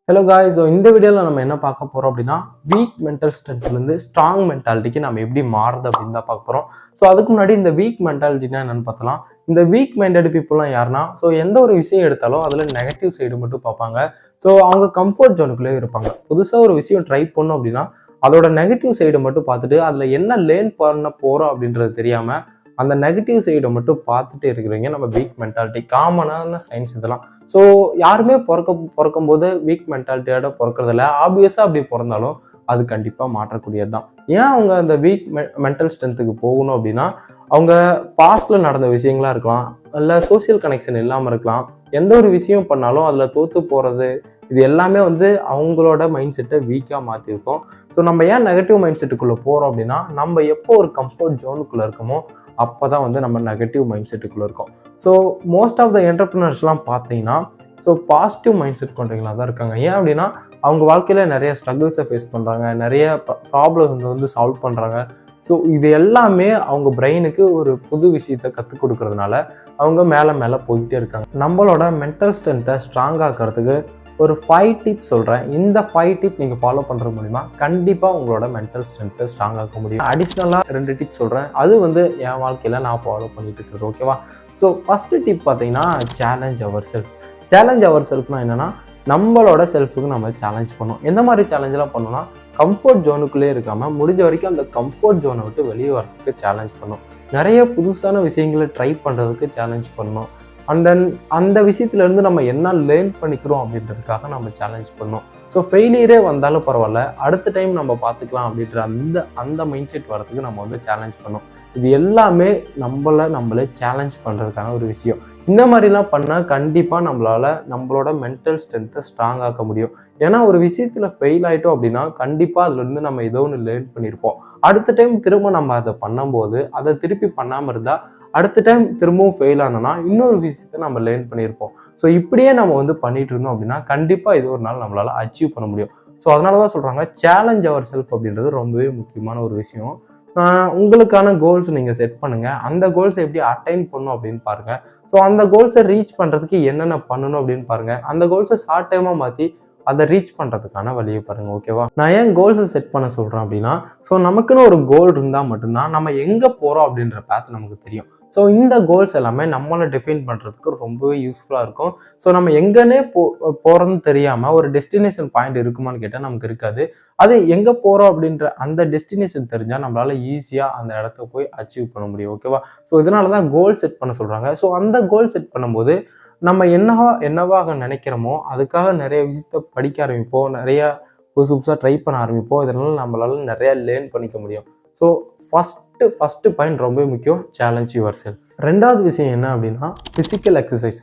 Hello guys. இந்த வீடியோவில் நம்ம என்ன பார்க்க போகிறோம் அப்படின்னா, வீக் மென்டல் ஸ்ட்ரென்த்லேருந்து ஸ்ட்ராங் மென்டாலிட்டிக்கு நம்ம எப்படி மாறுது அப்படின்னு தான் பார்க்க போகிறோம். ஸோ அதுக்கு முன்னாடி இந்த வீக் மென்டாலிட்டினா என்னென்னு பார்த்தலாம். இந்த வீக் மைண்டட் பீப்புளெலாம் யாருன்னா, ஸோ எந்த ஒரு விஷயம் எடுத்தாலும் அதில் நெகட்டிவ் சைடு மட்டும் பார்ப்பாங்க. ஸோ அவங்க கம்ஃபர்ட் ஜோனுக்குள்ளே இருப்பாங்க. புதுசாக ஒரு விஷயம் ட்ரை பண்ணோம் அப்படின்னா அதோட நெகட்டிவ் சைடை மட்டும் பார்த்துட்டு அதில் என்ன லேர்ன் பண்ண போகிறோம் அப்படின்றது தெரியாமல் அந்த நெகட்டிவ் சைடை மட்டும் பார்த்துட்டு இருக்கிறவங்க நம்ம வீக் மென்டாலிட்டி. காமனான சயின்ஸ் இதெல்லாம். ஸோ யாருமே பிறக்கும் போது வீக் மென்டாலிட்டியோட பிறக்கிறதில்ல. ஆப்வியஸாக அப்படி பிறந்தாலும் அது கண்டிப்பாக மாற்றக்கூடியது தான். ஏன் அவங்க அந்த வீக் மென்டல் ஸ்ட்ரென்த்துக்கு போகணும் அப்படின்னா, அவங்க பாஸ்டில் நடந்த விஷயங்களாக இருக்கலாம், இல்லை சோசியல் கனெக்ஷன் இல்லாமல் இருக்கலாம். எந்த ஒரு விஷயம் பண்ணாலும் அதில் தோற்று போகிறது, இது எல்லாமே அவங்களோட மைண்ட் செட்டை வீக்காக மாற்றிருக்கோம். ஸோ நம்ம ஏன் நெகட்டிவ் மைண்ட் செட்டுக்குள்ளே போகிறோம் அப்படின்னா, நம்ம எப்போ ஒரு கம்ஃபர்ட் ஜோனுக்குள்ளே இருக்கோமோ அப்போ தான் நம்ம நெகட்டிவ் மைண்ட் செட்டுக்குள்ளே இருக்கோம். ஸோ மோஸ்ட் ஆஃப் த என்டர்பிரினர்ஸ்லாம் பார்த்தீங்கன்னா, ஸோ பாசிட்டிவ் மைண்ட் செட் கொண்டவங்களாக தான் இருக்காங்க. ஏன் அப்படின்னா, அவங்க வாழ்க்கையில் நிறைய ஸ்ட்ரகிள்ஸை ஃபேஸ் பண்ணுறாங்க, நிறைய ப்ராப்ளம்ஸ் சால்வ் பண்ணுறாங்க. ஸோ இது எல்லாமே அவங்க பிரெயினுக்கு ஒரு புது விஷயத்தை கற்றுக் கொடுக்கறதுனால அவங்க மேலே போய்கிட்டே இருக்காங்க. நம்மளோட மென்டல் ஸ்ட்ரென்த்தை ஸ்ட்ராங் ஆக்கிறதுக்கு ஒரு 5 டிப்ஸ் சொல்கிறேன். இந்த 5 டிப் நீங்கள் ஃபாலோ பண்ணுறது மூலிமா கண்டிப்பாக உங்களோட மென்டல் ஸ்ட்ரென்த்தை ஸ்ட்ராங் ஆக்க முடியும். அடிஷ்னலாக 2 டிப்ஸ் சொல்கிறேன். அது என் வாழ்க்கையில் நான் ஃபாலோ பண்ணிட்டு இருக்கிறது. ஓகேவா? ஸோ ஃபஸ்ட்டு டிப் பார்த்தீங்கன்னா, சேலஞ்ச் அவர் செல்ஃப். சேலஞ்ச் அவர் செல்ஃப்னா என்னென்னா, நம்மளோட செல்ஃபுக்கு நம்ம சேலஞ்ச் பண்ணணும். எந்த மாதிரி சேலஞ்செலாம் பண்ணணும்னா, கம்ஃபர்ட் ஜோனுக்குள்ளே இருக்காமல் முடிஞ்ச வரைக்கும் அந்த கம்ஃபர்ட் ஜோனை விட்டு வெளியே வரதுக்கு சேலஞ்ச் பண்ணணும். நிறைய புதுசான விஷயங்களை ட்ரை பண்ணுறதுக்கு சேலஞ்ச் பண்ணணும். அந்த விஷயத்துலேருந்து நம்ம என்ன லேர்ன் பண்ணிக்கிறோம் அப்படின்றதுக்காக நம்ம சேலஞ்ச் பண்ணோம். ஸோ ஃபெயிலியரே வந்தாலும் பரவாயில்ல, அடுத்த டைம் நம்ம பார்த்துக்கலாம் அப்படின்ற அந்த மைண்ட் செட் வரதுக்கு நம்ம சேலஞ்ச் பண்ணோம். இது எல்லாமே நம்மளே சேலஞ்ச் பண்ணுறதுக்கான ஒரு விஷயம். இந்த மாதிரிலாம் பண்ணால் கண்டிப்பாக நம்மளோட மென்டல் ஸ்ட்ரென்த்தை ஸ்ட்ராங் ஆக்க முடியும். ஏன்னா ஒரு விஷயத்தில் ஃபெயில் ஆகிட்டோம் அப்படின்னா கண்டிப்பாக அதுலேருந்து நம்ம ஏதோ ஒன்று லேர்ன் பண்ணியிருப்போம். அடுத்த டைம் திரும்ப நம்ம அதை பண்ணும்போது அதை திருப்பி பண்ணாமல் இருந்தால் அடுத்த டைம் திரும்பவும் ஃபெயில் ஆனோன்னா இன்னொரு விஷயத்தை நம்ம லேர்ன் பண்ணியிருப்போம். ஸோ இப்படியே நம்ம பண்ணிட்டு இருந்தோம் அப்படின்னா கண்டிப்பாக இது ஒரு நாள் நம்மளால் அச்சீவ் பண்ண முடியும். ஸோ அதனால தான் சொல்கிறாங்க, சேலஞ்ச் அவர் செல்ஃப் அப்படின்றது ரொம்பவே முக்கியமான ஒரு விஷயம். உங்களுக்கான கோல்ஸ் நீங்கள் செட் பண்ணுங்கள். அந்த கோல்ஸை எப்படி அட்டைன் பண்ணணும் அப்படின்னு பாருங்கள். ஸோ அந்த கோல்ஸை ரீச் பண்ணுறதுக்கு என்னென்ன பண்ணணும் அப்படின்னு பாருங்கள். அந்த கோல்ஸை ஷார்ட் டைமாக மாற்றி அதை ரீச் பண்ணுறதுக்கான வழியை பாருங்கள். ஓகேவா? நான் ஏன் கோல்ஸை செட் பண்ண சொல்கிறேன் அப்படின்னா, ஸோ நமக்குன்னு ஒரு கோல் இருந்தால் மட்டும்தான் நம்ம எங்கே போகிறோம் அப்படின்ற பாத் நமக்கு தெரியும். ஸோ இந்த கோல்ஸ் எல்லாமே நம்மளை டிஃபைன் பண்ணுறதுக்கு ரொம்பவே யூஸ்ஃபுல்லாக இருக்கும். ஸோ நம்ம எங்கன்னே போகிறோன்னு தெரியாமல் ஒரு டெஸ்டினேஷன் பாயிண்ட் இருக்குமான்னு கேட்டால் நமக்கு இருக்காது. அது எங்கே போகிறோம் அப்படின்ற அந்த டெஸ்டினேஷன் தெரிஞ்சால் நம்மளால் ஈஸியாக அந்த இடத்த போய் அச்சீவ் பண்ண முடியும். ஓகேவா? ஸோ இதனால தான் கோல் செட் பண்ண சொல்கிறாங்க. ஸோ அந்த கோல் செட் பண்ணும்போது நம்ம என்னவாக நினைக்கிறோமோ அதுக்காக நிறைய விஷயத்த படிக்க ஆரம்பிப்போம், நிறைய புதுசாக ட்ரை பண்ண ஆரம்பிப்போம். இதனால நம்மளால நிறைய லேர்ன் பண்ணிக்க முடியும். ஸோ ஃபஸ்ட்டு பாயிண்ட் ரொம்ப முக்கியம், சேலஞ்ச் யுவர் செல்ஃப். ரெண்டாவது விஷயம் என்ன அப்படின்னா, ஃபிசிக்கல் எக்ஸசைஸ்.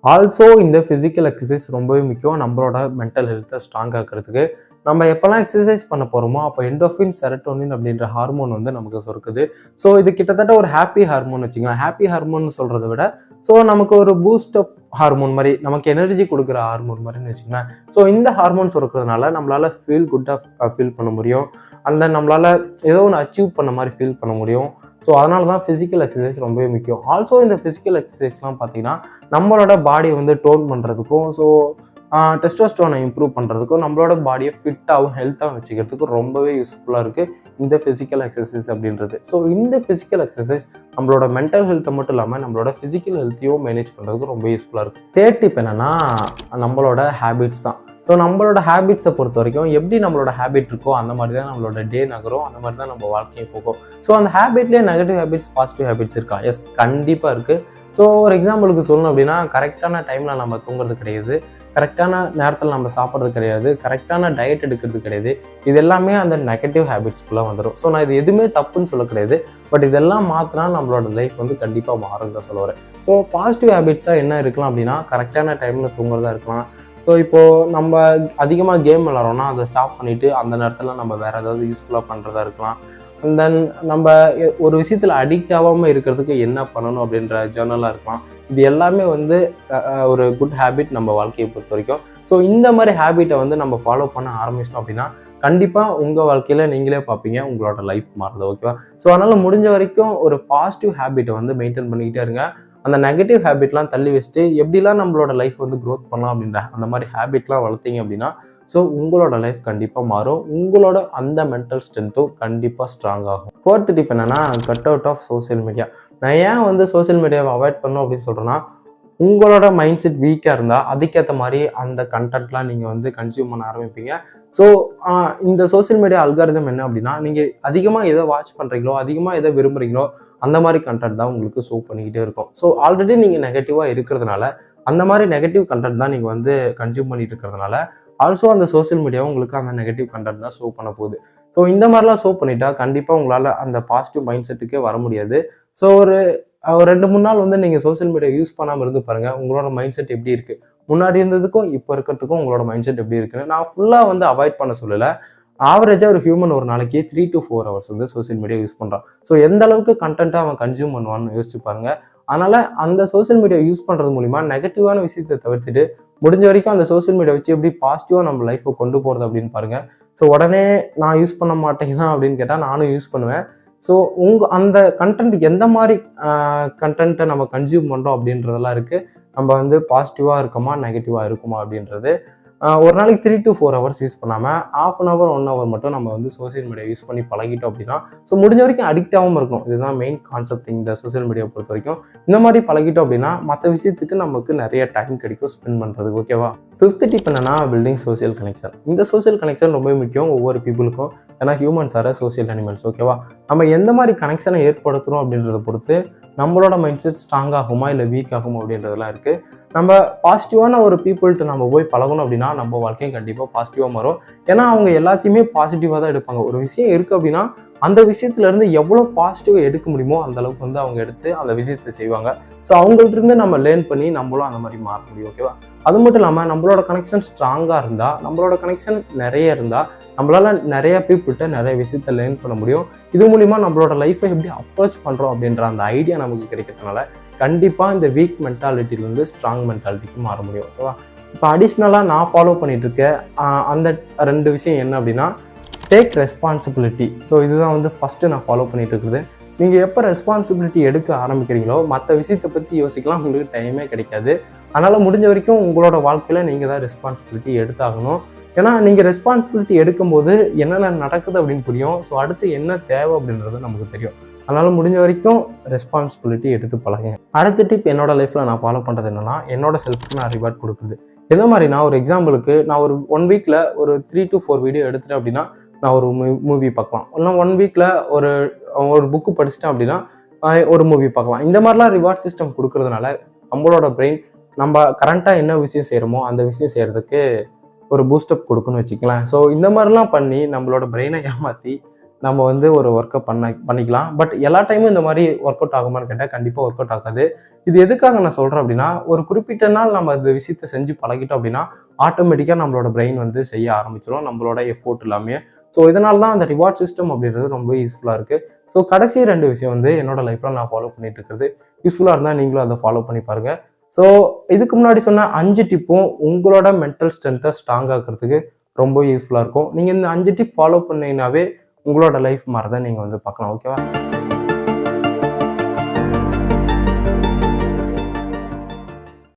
ஆல்சோ இந்த ஃபிசிக்கல் எக்ஸசைஸ் ரொம்பவே முக்கியம் நம்மளோட மென்டல் ஹெல்த்தை ஸ்ட்ராங் ஆக்கிறதுக்கு. நம்ம எப்போல்லாம் எக்ஸசைஸ் பண்ண போகிறோமோ அப்போ எண்டோஃபின், செரட்டோனின் அப்படின்ற ஹார்மோன் நமக்கு சுரக்குது. ஸோ இது கிட்டத்தட்ட ஒரு ஹாப்பி ஹார்மோன் வச்சுக்கலாம். ஹாப்பி ஹார்மோன் சொல்கிறத விட ஸோ நமக்கு ஒரு பூஸ்ட் அப் ஹார்மோன் மாதிரி, நமக்கு எனர்ஜி கொடுக்குற ஹார்மோன் மாதிரின்னு வச்சுக்கலாம். ஸோ இந்த ஹார்மோன் சுரக்கிறதுனால நம்மளால் ஃபீல் குட்டாக ஃபீல் பண்ண முடியும். நம்மளால் ஏதோ ஒன்று அச்சீவ் பண்ண மாதிரி ஃபீல் பண்ண முடியும். ஸோ அதனால தான் ஃபிசிக்கல் எக்ஸசைஸ் ரொம்பவே முக்கியம். ஆல்சோ இந்த ஃபிசிக்கல் எக்ஸசைஸ்லாம் பார்த்தீங்கன்னா நம்மளோட பாடியை டோன் பண்ணுறதுக்கும், ஸோ டெஸ்டோஸ்டெரோனை இம்ப்ரூவ் பண்ணுறதுக்கும், நம்மளோட பாடியை ஃபிட்டாகவும் ஹெல்த்தாகவும் வச்சுக்கிறதுக்கு ரொம்பவே யூஸ்ஃபுல்லாக இருக்குது இந்த ஃபிசிக்கல் எக்ஸசைஸ் அப்படின்றது. ஸோ இந்த ஃபிசிக்கல் எக்ஸசைஸ் நம்மளோட மென்டல் ஹெல்த்தை மட்டும் இல்லாமல் நம்மளோட ஃபிசிக்கல் ஹெல்த்தையும் மேனேஜ் பண்ணுறதுக்கு ரொம்ப யூஸ்ஃபுல்லாக இருக்குது. தேர்ட் டிப் என்னென்னா, நம்மளோட ஹேபிட்ஸ் தான். ஸோ நம்மளோட ஹேபிட்ஸை பொறுத்த வரைக்கும் எப்படி நம்மளோட ஹேபிட் இருக்கோ அந்த மாதிரி தான் நம்மளோட டே நகரும், அந்த மாதிரி தான் நம்ம வாழ்க்கையை போகும். ஸோ அந்த ஹேபிட்லேயே நெகட்டிவ் ஹேபிட்ஸ், பாசிட்டிவ் ஹேபிட்ஸ் இருக்கா? எஸ், கண்டிப்பாக இருக்குது. ஸோ ஒரு எக்ஸாம்பிளுக்கு சொல்லணும் அப்படின்னா, கரெக்டான டைமில் நம்ம தூங்குறது கிடையாது, கரெக்டான நேரத்தில் நம்ம சாப்பிட்றது கிடையாது, கரெக்டான டயட் எடுக்கிறது கிடையாது. இது எல்லாமே அந்த நெகட்டிவ் ஹேபிட்ஸ்குள்ளே வந்துடும். ஸோ நான் இது எதுவுமே தப்புன்னு சொல்ல கிடையாது, பட் இதெல்லாம் மாற்றினா நம்மளோட லைஃப் கண்டிப்பாக மாறும் தான் சொல்ல வரேன். ஸோ பாசிட்டிவ் ஹேபிட்ஸாக என்ன இருக்கலாம் அப்படின்னா, கரெக்டான டைமில் தூங்குறதா இருக்கலாம். ஸோ இப்போது நம்ம அதிகமாக கேம் விளாட்றோன்னா அதை ஸ்டாப் பண்ணிவிட்டு அந்த நேரத்தில் நம்ம வேறு ஏதாவது யூஸ்ஃபுல்லாக பண்ணுறதா இருக்கலாம். அண்ட் தென் நம்ம ஒரு விஷயத்தில் அடிக்ட் ஆகாமல் இருக்கிறதுக்கு என்ன பண்ணணும் அப்படின்ற ஜேர்னலாக இருக்கலாம். இது எல்லாமே ஒரு குட் ஹேபிட் நம்ம வாழ்க்கையை பொறுத்த வரைக்கும். ஸோ இந்த மாதிரி ஹேபிட்டை நம்ம ஃபாலோ பண்ண ஆரம்பிச்சிட்டோம் அப்படின்னா கண்டிப்பாக உங்கள் வாழ்க்கையில் நீங்களே பார்ப்பீங்க உங்களோட லைஃப் மாறுது. ஓகேவா? ஸோ அதனால் முடிஞ்ச வரைக்கும் ஒரு பாசிட்டிவ் ஹேபிட்டை மெயின்டைன் பண்ணிக்கிட்டே இருங்க. அந்த நெகட்டிவ் ஹேபிட்லாம் தள்ளி வச்சுட்டு எப்படிலாம் நம்மளோட லைஃப் வந்து க்ரோத் பண்ணலாம் அப்படின்ற அந்த மாதிரி ஹேபிட்லாம் வளர்த்தீங்க அப்படின்னா ஸோ உங்களோட லைஃப் கண்டிப்பாக மாறும். உங்களோட அந்த மென்டல் ஸ்ட்ரென்த்தும் கண்டிப்பாக ஸ்ட்ராங் ஆகும். 4th டிப் என்னன்னா, cut out of social media. நான் ஏன் வந்து சோசியல் மீடியாவை அவாய்ட் பண்ணணும் அப்படின்னு சொல்கிறேன்னா, உங்களோட மைண்ட் செட் வீக்காக இருந்தால் அதுக்கேற்ற மாதிரி அந்த கண்டென்ட்லாம் நீங்கள் வந்து கன்சியூம் பண்ண ஆரம்பிப்பீங்க. ஸோ இந்த சோசியல் மீடியா அல்காரிதம் என்ன அப்படின்னா, நீங்கள் அதிகமாக எதை வாட்ச் பண்ணுறீங்களோ, அதிகமாக எதை விரும்புகிறீங்களோ அந்த மாதிரி கண்டென்ட் தான் உங்களுக்கு ஷோ பண்ணிக்கிட்டே இருக்கும். ஸோ ஆல்ரெடி நீங்கள் நெகட்டிவாக இருக்கிறதுனால அந்த மாதிரி நெகட்டிவ் கண்டென்ட் தான் நீங்கள் வந்து கன்சியூம் பண்ணிட்டு இருக்கிறதுனால ஆல்சோ அந்த சோசியல் மீடியாவும் உங்களுக்கு அந்த நெகட்டிவ் கண்டென்ட் தான் ஷோ பண்ண போகுது. ஸோ இந்த மாதிரிலாம் ஷோ பண்ணிட்டா கண்டிப்பாக உங்களால் அந்த பாசிட்டிவ் மைண்ட் செட்டுக்கே வர முடியாது. ஸோ ஒரு 2-3 நாள் வந்து நீங்கள் சோசியல் மீடியா யூஸ் பண்ணாமல் இருந்து பாருங்கள், உங்களோட மைண்ட் செட் எப்படி இருக்குது, முன்னாடி இருந்ததுக்கும் இப்போ இருக்கிறதுக்கும் உங்களோட மைண்ட் செட் எப்படி இருக்குன்னு. நான் ஃபுல்லாக வந்து அவாய்ட் பண்ண சொல்லலை. ஆவரேஜாக ஒரு ஹியூமன் ஒரு நாளைக்கு 3 to 4 hours வந்து சோசியல் மீடியா யூஸ் பண்ணுறான். ஸோ எந்த அளவுக்கு கண்டென்ட்டை அவன் கன்சியூம் பண்ணுவான்னு யோசிச்சு பாருங்க. அதனால் அந்த சோசியல் மீடியா யூஸ் பண்ணுறது மூலிமா நெகட்டிவான விஷயத்தை தவிர்த்துட்டு முடிஞ்ச வரைக்கும் அந்த சோசியல் மீடியா வச்சு எப்படி பாசிட்டிவாக நம்ம லைஃப்பை கொண்டு போகிறது அப்படின்னு பாருங்கள். ஸோ உடனே நான் யூஸ் பண்ண மாட்டேங்கிறேன் அப்படின்னு கேட்டால் நானும் யூஸ் பண்ணுவேன். ஸோ அந்த கண்டென்ட் எந்த மாதிரி கண்டென்ட்டை நம்ம கன்சியூம் பண்ணுறோம் அப்படின்றதெல்லாம் இருக்குது. நம்ம வந்து பாசிட்டிவாக இருக்குமா நெகட்டிவாக இருக்குமா அப்படின்றது. ஒரு நாளைக்கு 3 to 4 hours யூஸ் பண்ணாமல் ½ an hour 1 hour மட்டும் நம்ம வந்து சோசியல் மீடியா யூஸ் பண்ணி பழகிட்டோம் அப்படின்னா ஸோ முடிஞ்ச வரைக்கும் அடிக்டாகவும் இருக்கணும். இதுதான் மெயின் கான்செப்ட் இந்த சோசியல் மீடியா பொறுத்த வரைக்கும். இந்த மாதிரி பழகிட்டோம் அப்படின்னா மற்ற விஷயத்துக்கு நமக்கு நிறைய டைம் கிடைக்கும் ஸ்பெண்ட் பண்ணுறதுக்கு. ஓகேவா? 5th டிப் என்னன்னா, பில்டிங் சோசியல் கனெக்ஷன். இந்த சோசியல் கனெக்ஷன் ரொம்ப முக்கியம் ஒவ்வொரு பீப்புளுக்கும். ஏன்னா ஹியூமன்ஸ் ஆர் சோசியல் அனிமல்ஸ். ஓகேவா? நம்ம எந்த மாதிரி கனெக்ஷனை ஏற்படுத்துகிறோம் அப்படின்றத பொறுத்து நம்மளோட மைண்ட் செட் ஸ்ட்ராங் ஆகுமா இல்லை வீக் ஆகுமா அப்படின்றதெல்லாம் இருக்குது. நம்ம பாசிட்டிவான ஒரு பீப்புள்கிட்ட நம்ம போய் பழகணும் அப்படின்னா நம்ம வாழ்க்கையும் கண்டிப்பாக பாசிட்டிவாக மாறும். ஏன்னா அவங்க எல்லாத்தையுமே பாசிட்டிவாக தான் எடுப்பாங்க. ஒரு விஷயம் இருக்குது அப்படின்னா அந்த விஷயத்துலேருந்து எவ்வளோ பாசிட்டிவாக எடுக்க முடியுமோ அந்த அளவுக்கு வந்து அவங்க எடுத்து அந்த விஷயத்தை செய்வாங்க. ஸோ அவங்கள்ட்ட நம்ம லேர்ன் பண்ணி நம்மளும் அந்த மாதிரி மாற முடியும். ஓகேவா? அது மட்டும் இல்லாமல் நம்மளோட கனெக்ஷன் ஸ்ட்ராங்காக இருந்தால், நம்மளோட கனெக்ஷன் நிறைய இருந்தால் நம்மளால் நிறைய பீப்புள்கிட்ட நிறைய விஷயத்த லேர்ன் பண்ண முடியும். இது மூலிமா நம்மளோட லைஃப்பை எப்படி அப்ரோச் பண்ணுறோம் அப்படின்ற அந்த ஐடியா நமக்கு கிடைக்கிறதுனால கண்டிப்பாக இந்த வீக் மென்டாலிட்டிலேருந்து ஸ்ட்ராங் மென்டாலிட்டிக்கு மாற முடியும். ஓகேவா? இப்போ அடிஷ்னலாக நான் ஃபாலோ பண்ணிட்டு இருக்க அந்த 2 விஷயம் என்ன அப்படின்னா, டேக் ரெஸ்பான்சிபிலிட்டி. ஸோ இதுதான் வந்து ஃபஸ்ட்டு நான் ஃபாலோ பண்ணிட்டு இருக்குது. நீங்கள் எப்போ ரெஸ்பான்சிபிலிட்டி எடுக்க ஆரம்பிக்கிறீங்களோ மற்ற விஷயத்தை பற்றி யோசிக்கலாம் உங்களுக்கு டைமே கிடைக்காது. அதனால் முடிஞ்ச வரைக்கும் உங்களோட வாழ்க்கையில் நீங்கள் தான் ரெஸ்பான்சிபிலிட்டி எடுத்தாகணும். ஏன்னா நீங்கள் ரெஸ்பான்சிபிலிட்டி எடுக்கும்போது என்னென்ன நடக்குது அப்படின்னு புரியும். ஸோ அடுத்து என்ன தேவை அப்படின்றது நமக்கு தெரியும். அதனால் முடிஞ்ச வரைக்கும் ரெஸ்பான்சிபிலிட்டி எடுத்து பழகுங்க. அடுத்த டிப் என்னோட லைஃப்பில் நான் ஃபாலோ பண்ணுறது என்னென்னா, என்னோட செல்ஃப்க்கு நான் ரிவார்ட் கொடுக்குறது. எந்த மாதிரினா, ஒரு எக்ஸாம்பிளுக்கு நான் ஒரு 1 வீக்கில் ஒரு 3 to 4 வீடியோ எடுத்துட்டேன் அப்படின்னா நான் ஒரு மூவி பார்க்கலாம். இல்லை 1 வீக்கில் ஒரு புக்கு படிச்சிட்டேன் அப்படின்னா ஒரு மூவி பார்க்கலாம். இந்த மாதிரிலாம் ரிவார்ட் சிஸ்டம் கொடுக்கறதுனால நம்மளோட பிரெயின் நம்ம கரண்ட்டாக என்ன விஷயம் செய்கிறோமோ அந்த விஷயம் செய்கிறதுக்கு ஒரு பூஸ்டப் கொடுக்குன்னு வச்சுக்கலாம். ஸோ இந்த மாதிரிலாம் பண்ணி நம்மளோட பிரெயினை ஏமாற்றி நம்ம வந்து ஒரு ஒர்க்கை பண்ணிக்கலாம். பட் எல்லா டைமும் இந்த மாதிரி ஒர்க் அவுட் ஆகுமான்னு கேட்டால் கண்டிப்பாக ஒர்க் அவுட் ஆகாது. இது எதுக்காக நான் சொல்கிறேன் அப்படின்னா, ஒரு குறிப்பிட்ட நாள் நம்ம அந்த விஷயத்தை செஞ்சு பழகிட்டோம் அப்படின்னா ஆட்டோமேட்டிக்காக நம்மளோட பிரெயின் வந்து செய்ய ஆரம்பிச்சிடும் நம்மளோட எஃபோர்ட் எல்லாமே. ஸோ இதனால தான் அந்த ரிவார்ட் சிஸ்டம் அப்படின்றது ரொம்ப யூஸ்ஃபுல்லாக இருக்குது. ஸோ கடைசி 2 விஷயம் வந்து என்னோட லைஃப்பில் நான் ஃபாலோ பண்ணிட்டு இருக்கிறது. யூஸ்ஃபுல்லாக இருந்தால் நீங்களும் அதை ஃபாலோ பண்ணி பாருங்கள். ஸோ இதுக்கு முன்னாடி சொன்ன 5 டிப்பும் உங்களோட மென்டல் ஸ்ட்ரென்த்தை ஸ்ட்ராங் ஆக்கிறதுக்கு ரொம்ப யூஸ்ஃபுல்லாக இருக்கும். நீங்கள் இந்த 5 டிப் ஃபாலோ பண்ணீங்கன்னாவே உங்களோட லைஃப் மாதிரி தான் நீங்கள் வந்து பார்க்கலாம். ஓகேவா?